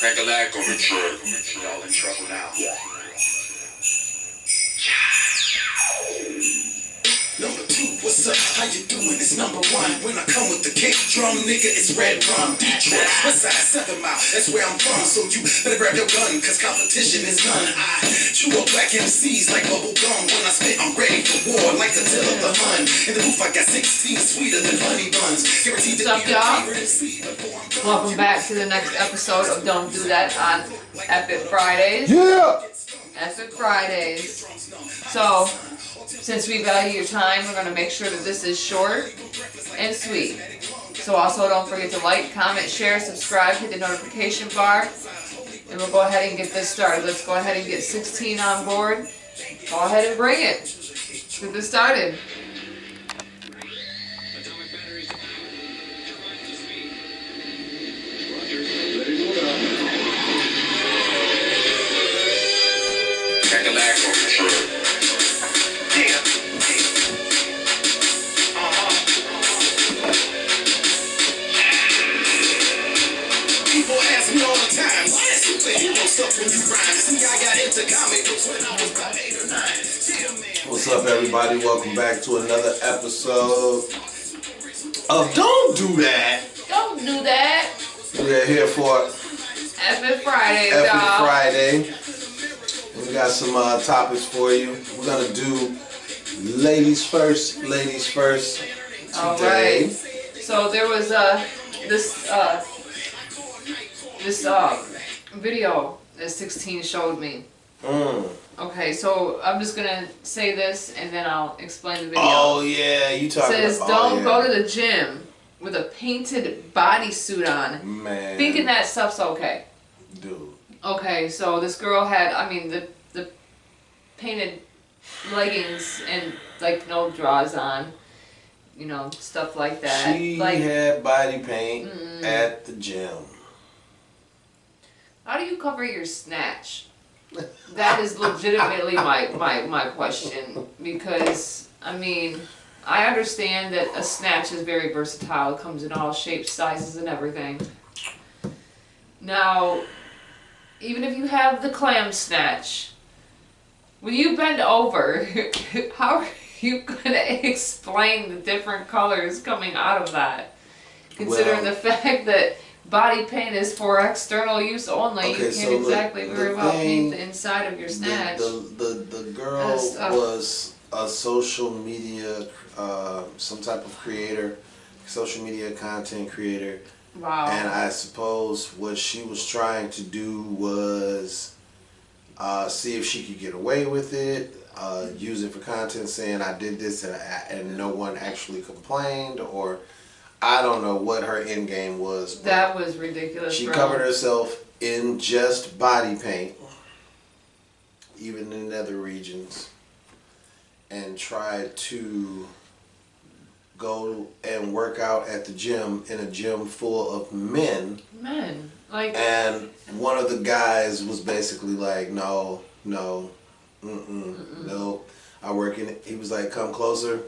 Crack a lag on the truck. Y'all in trouble now. Number two, what's up? How you doing? It's number one. When I come with the kick drum, nigga, it's red rum. Detroit, west side, 7 Mile, that's where I'm from. So you better grab your gun, cause competition is none. I chew up black MCs like bubble gum. When I spit, I'm ready for war, like the tail of the Hun. In the booth, I got 16 sweeter than honey buns. Guaranteed to be the favorite MC before I'm done. Welcome back to the next episode of Don't Do That on Epic Fridays. Yeah! Epic Fridays. So, since we value your time, we're going to make sure that this is short and sweet. So also don't forget to like, comment, share, subscribe, hit the notification bar, and we'll go ahead and get this started. Let's go ahead and get 16 on board. Go ahead and bring it. Let's get this started. Crack a lag on the truck. People ask me all the time, why is you the hero stuff when you rhyme? See, I got into comic books when I was about 8 or 9. Yeah, man. What's up, everybody? Welcome back to another episode of Don't Do That. Don't do that. We're here for Epic Fridays, Epic y'all. Friday. We got some topics for you. We're gonna do ladies first today. All right. So there was this video that 16 showed me. Okay, so I'm just gonna say this and then I'll explain the video. Oh yeah, you It talking says about? don't go to the gym with a painted bodysuit on, Man, thinking that stuff's okay. dude. Okay, so this girl had, the painted leggings and like no drawers on, you know, stuff like that. She Like, had body paint at the gym. how do you cover your snatch? That is legitimately my question, because I mean, I understand that a snatch is very versatile. It comes in all shapes, sizes, and everything. Now, even if you have the clam snatch, when you bend over, how are you gonna explain the different colors coming out of that? Considering the fact that body paint is for external use only, Okay, you can't so exactly very well paint the inside of your snatch. The girl was a social media, some type of creator, social media content creator. Wow. And I suppose what she was trying to do was see if she could get away with it, use it for content, saying I did this and no one actually complained, or I don't know what her end game was. That was ridiculous. She bro. covered herself in just body paint, even in nether regions, and tried to go and work out at the gym in a gym full of men. Men, like. And one of the guys was basically like, no, no. I work in it. He was like, come closer.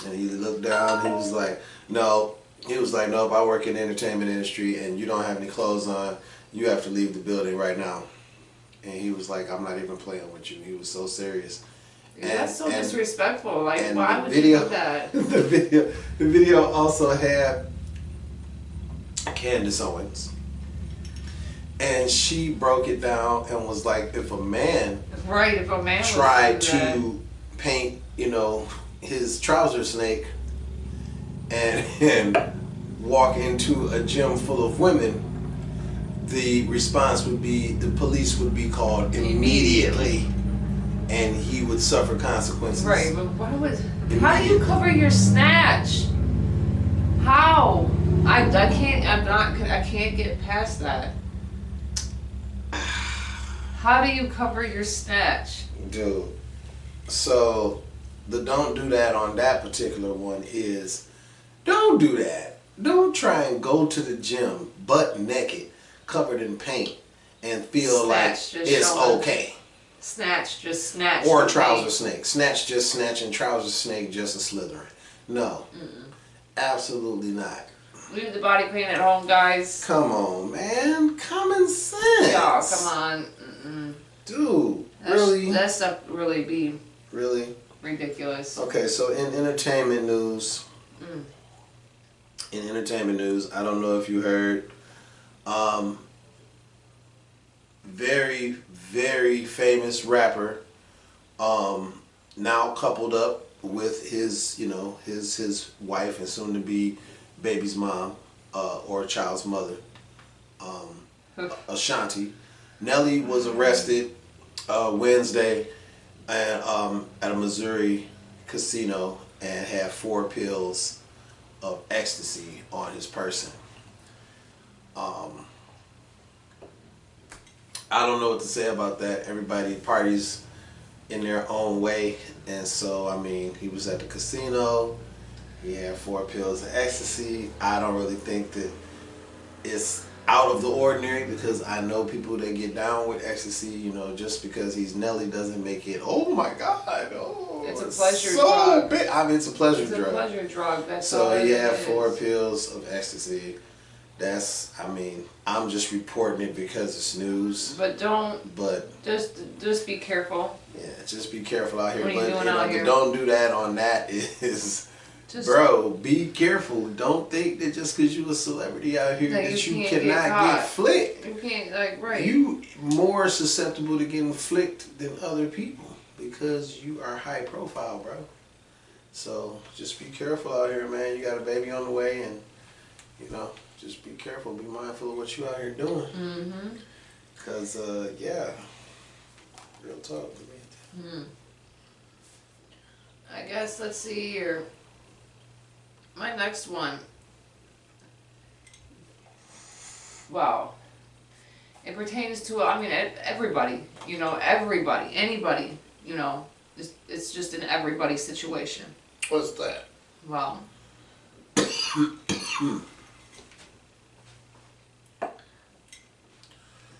And he looked down. He was like, no. He was like, nope, I work in the entertainment industry and you don't have any clothes on. You have to leave the building right now. And he was like, I'm not even playing with you. He was so serious. That's so disrespectful. Like, and why would you do that? The video also had Candace Owens. And she broke it down and was like, if a man tried to paint, you know, his trouser snake and walk into a gym full of women, the response would be the police would be called immediately and he would suffer consequences. Right, but how do you cover your snatch? How? I can't get past that. How do you cover your snatch? Dude, so the don't do that on that particular one is, don't do that. Don't try and go to the gym butt naked, covered in paint, and feel like it's okay. Snatch, just snatch. Or a trouser snake. Snatch, just snatch, and trouser snake, just a slithering. No, absolutely not. Leave the body paint at home, guys. Come on, man. Common sense. Y'all, come on. Mm-mm. Dude, That really? That stuff really be Really? ridiculous. Okay, so in entertainment news, I don't know if you heard, very, very famous rapper, now coupled up with his, his wife and soon to be baby's mom, or child's mother, Ashanti. Nelly was arrested Wednesday at a Missouri casino and had 4 pills of ecstasy on his person. I don't know what to say about that. Everybody parties in their own way, and so I mean, he was at the casino. He had 4 pills of ecstasy. I don't really think that it's out of the ordinary, because I know people that get down with ecstasy. Just because he's Nelly doesn't make it, oh my God, oh, it's a pleasure so drug. big. I mean, it's a pleasure It's drug. a pleasure drug. That's So all he it had is. 4 pills of ecstasy. I'm just reporting it because it's news. But don't. But Just be careful. yeah, just be careful out here. What are you But doing out here? don't do that on that is, Just bro, be careful. Don't think that just because you a celebrity out here That that you you can't get cannot caught. get flicked. You can't right. You more susceptible to getting flicked than other people because you are high profile, bro. So just be careful out here, man. You got a baby on the way, and just be careful. Be mindful of what you out here doing. Mm-hmm. Cause yeah, real talk. I guess let's see here. My next one. Wow. It pertains to, everybody. Everybody, anybody. It's just an everybody situation. What's that? Well.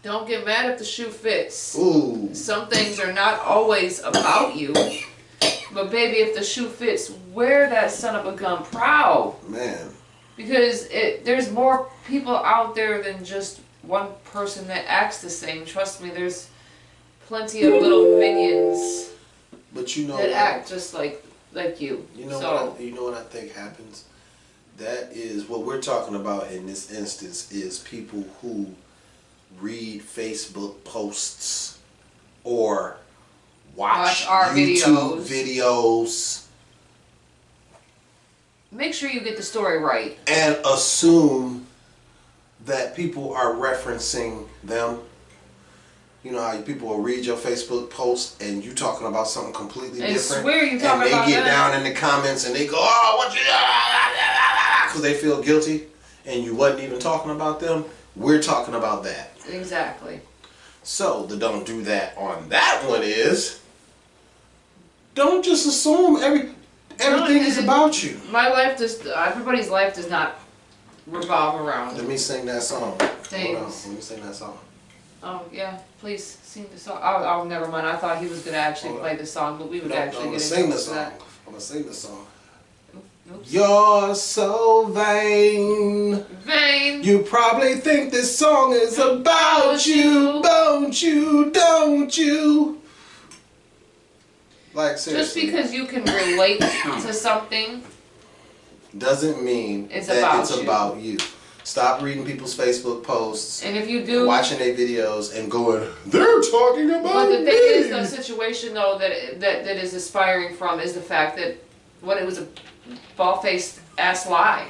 Don't get mad if the shoe fits. Ooh. Some things are not always about you. But baby, if the shoe fits, wear that son of a gun proud. Man. Because there's more people out there than just one person that acts the same. Trust me, there's plenty of little minions But you know that what? act just like you. You know So, what I think happens? That is what we're talking about in this instance is people who read Facebook posts or watch our YouTube videos make sure you get the story right. and assume that people are referencing them. You know how people will read your Facebook post and you talking about something completely And different, swear you talking and they about get that. down in the comments and they go, "Oh, what you?" because they feel guilty, and you wasn't even talking about them. We're talking about that. Exactly. So the don't do that on that one is, don't just assume everything is about you. My life everybody's life does not revolve around. Let me sing that song. Thanks. Hold on, let me sing that song. Oh yeah, please sing the song. Oh, never mind. I thought he was gonna actually Hold on. play the song, but we would No, actually I'm gonna get sing into the song. that. I'm gonna sing the song. Oops. You're so vain. Vain. You probably think this song is about you, don't you? Don't you? Like seriously. Just because you can relate to something, doesn't mean It's that about it's you. about you. Stop reading people's Facebook posts, and if you do, watching their videos, and going, they're talking about but the me. thing is, the situation though that is aspiring from is the fact that what it was a bald-faced ass lie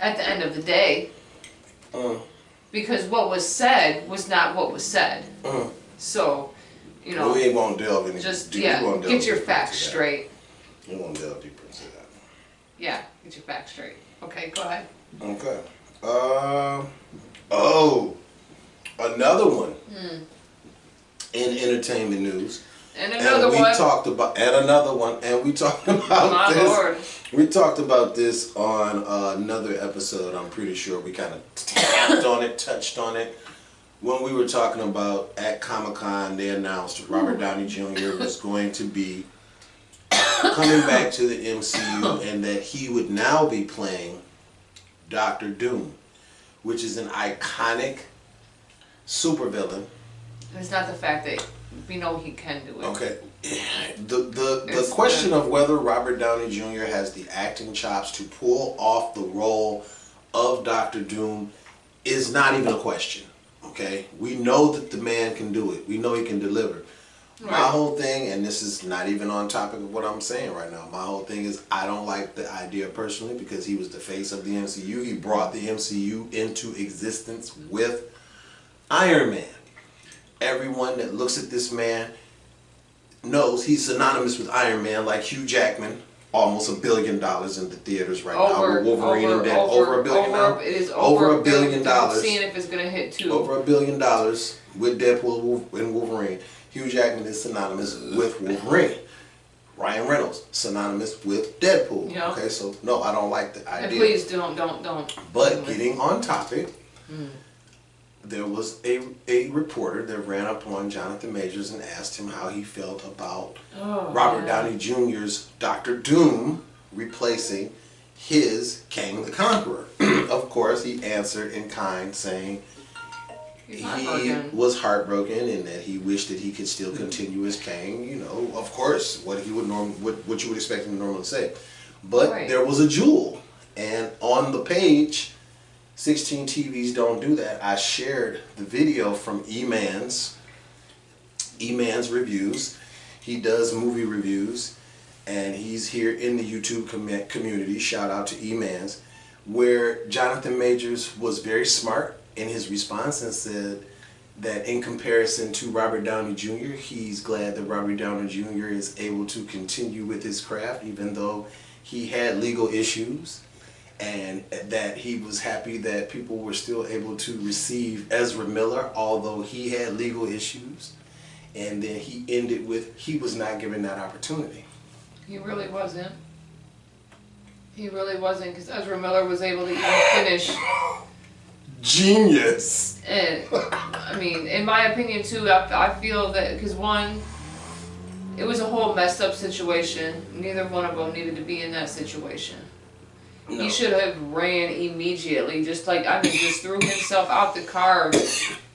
at the end of the day, because what was said was not what was said. So, Well, we ain't gonna delve into just we won't delve get your deeper facts into that. straight. We won't delve deeper into that. Yeah, get your facts straight. Okay, go ahead. Okay. Another one in entertainment news. And another we one. talked about, and another one, and we talked about My this. Lord. We talked about this on another episode. I'm pretty sure we kind of touched on it. When we were talking about at Comic-Con, they announced Robert Downey Jr. was going to be coming back to the MCU and that he would now be playing Dr. Doom, which is an iconic supervillain. It's not the fact that we know he can do it. Okay. The question of whether Robert Downey Jr. has the acting chops to pull off the role of Dr. Doom is not even a question. Okay? We know that the man can do it. We know he can deliver. Right. My whole thing, and this is not even on topic of what I'm saying right now, my whole thing is I don't like the idea personally because he was the face of the MCU. He brought the MCU into existence with Iron Man. Everyone that looks at this man knows he's synonymous with Iron Man, like Hugh Jackman. Almost $1 billion in the theaters right now. With Wolverine and Deadpool. Over $1 billion now? It is over $1 billion. Seeing if it's going to hit 2. Over $1 billion with Deadpool and Wolverine. Hugh Jackman is synonymous with Wolverine. Ryan Reynolds, synonymous with Deadpool. Yeah. Okay, so no, I don't like the idea. And please don't. But getting on topic, there was a reporter that ran up on Jonathan Majors and asked him how he felt about Robert Downey Jr.'s Dr. Doom replacing his Kang the Conqueror. Of course, he answered in kind, saying he was heartbroken and that he wished that he could still continue as Kang. You know, of course, what you would expect him to normally say. But there was a jewel, and on the page, 16 TVs Don't Do That, I shared the video from E-Man's reviews. He does movie reviews, and he's here in the YouTube community. Shout out to E-Man's, where Jonathan Majors was very smart in his response and said that in comparison to Robert Downey Jr., he's glad that Robert Downey Jr. is able to continue with his craft, even though he had legal issues. And that he was happy that people were still able to receive Ezra Miller, although he had legal issues. And then he ended with, he was not given that opportunity. He really wasn't. He really wasn't, because Ezra Miller was able to even finish. Genius! And, I mean, in my opinion, too, I feel that, because one, it was a whole messed up situation. Neither one of them needed to be in that situation. No. He should have ran immediately, just threw himself out the car.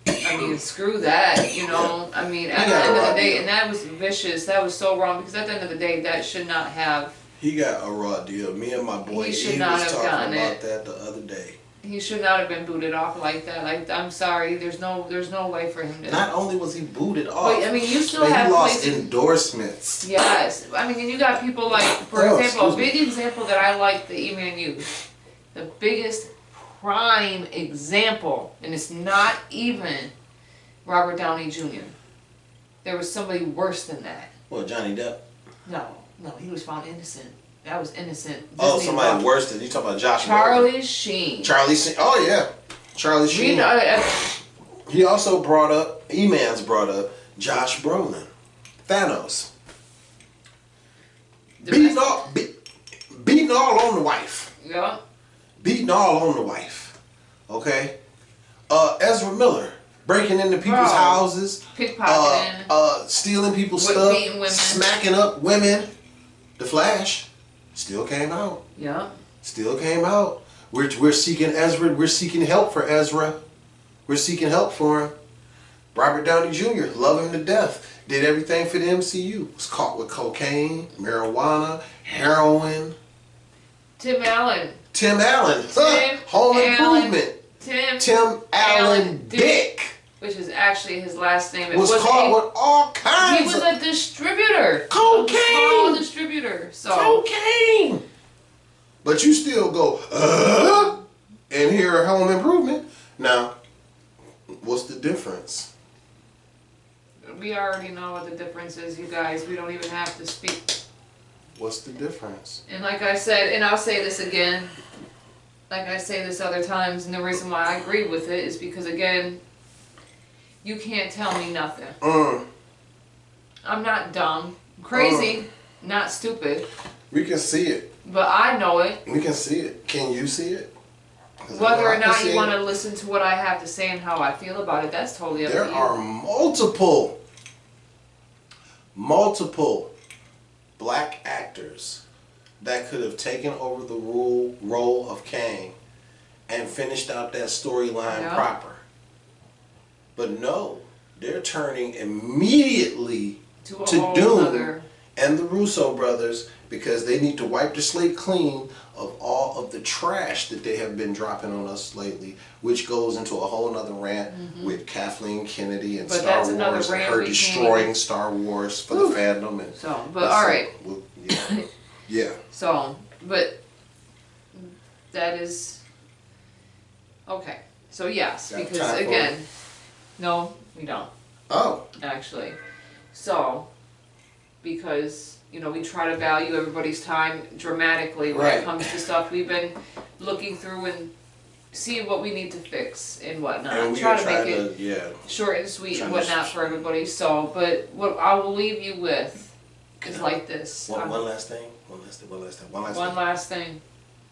I mean, screw that, you know. I mean, at the end of the day, and that was vicious. That was so wrong, because at the end of the day, that should not have. He got a raw deal. Me and my boy, he was talking about that the other day. He should not have been booted off like that. Like, I'm sorry, there's no way for him to. Not only was he booted off, but, I mean, you still have he lost endorsements. Yes, I mean, and you got people like, for example, a big example that I like the E-Man used, the biggest prime example, and it's not even Robert Downey Jr. There was somebody worse than that. Well, Johnny Depp. No, he was found innocent. That was innocent. Oh, somebody worse than you talking about Josh Charlie Sheen. Charlie Sheen. Oh yeah, Charlie Sheen. He also brought up, E-Man's brought up Josh Brolin, Thanos. Beating all on the wife. Yeah. Beating all on the wife. Okay. Ezra Miller breaking into people's houses, pickpocketing, stealing people's stuff, smacking up women. The Flash. Still came out. Yeah. Still came out. We're seeking Ezra. We're seeking help for Ezra. We're seeking help for him. Robert Downey Jr. love him to death. Did everything for the MCU. Was caught with cocaine, marijuana, heroin. Tim Allen. Home Improvement. Tim Allen Dick. Which is actually his last name. Was caught with all kinds. He was a distributor. Cocaine. A small distributor. So. Cocaine. But you still go, and hear Home Improvement. Now, what's the difference? We already know what the difference is, you guys. We don't even have to speak. What's the difference? And like I said, and I'll say this again, like I say this other times, and the reason why I agree with it is because, again, you can't tell me nothing. I'm not dumb. I'm crazy, not stupid. We can see it. But I know it. We can see it. Can you see it? Whether or not you want to listen to what I have to say and how I feel about it, that's totally up to you. There are multiple black actors that could have taken over the role of Kang and finished out that storyline Yeah. proper. But no, they're turning immediately To a to whole Doom other. and the Russo brothers because they need to wipe the slate clean of all of the trash that they have been dropping on us lately, which goes into a whole nother rant with Kathleen Kennedy and But Star that's another Wars and rant her we can't destroying even- Star Wars for the fandom. And So, but all right. Yeah. Yeah. So, but that is okay. So yes, Got because time for again, no, we don't Oh. actually. So, because we try to value everybody's time dramatically when Right. it comes to stuff we've been looking through and seeing what we need to fix and whatnot. And we Try are to make trying it to, yeah. short and sweet and Trying to whatnot for everybody. So, but what I will leave you with is like this. One last thing. One last thing. thing.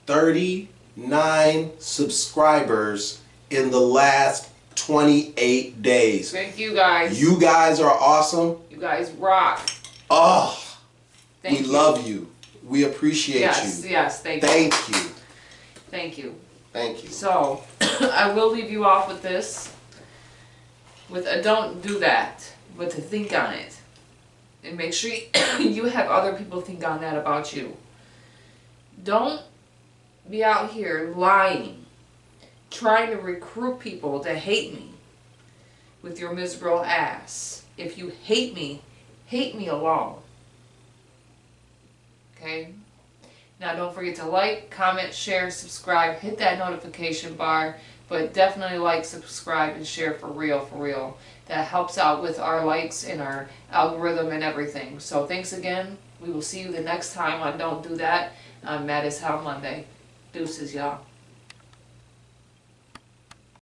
39 subscribers in the last 28 days. Thank you guys. You guys are awesome. You guys rock. Oh, Thank we you. love you. We appreciate Yes, you. yes, thank you. Thank you. Thank you. Thank you. So, I will leave you off with this. With a don't do that, but to think on it. And make sure you have other people think on that about you. Don't be out here lying, trying to recruit people to hate me with your miserable ass. If you hate me alone. Okay? Now don't forget to like, comment, share, subscribe, hit that notification bar, but definitely like, subscribe, and share for real, for real. That helps out with our likes and our algorithm and everything. So thanks again. We will see you the next time on Don't Do That on Mad as Hell Monday. Deuces, y'all.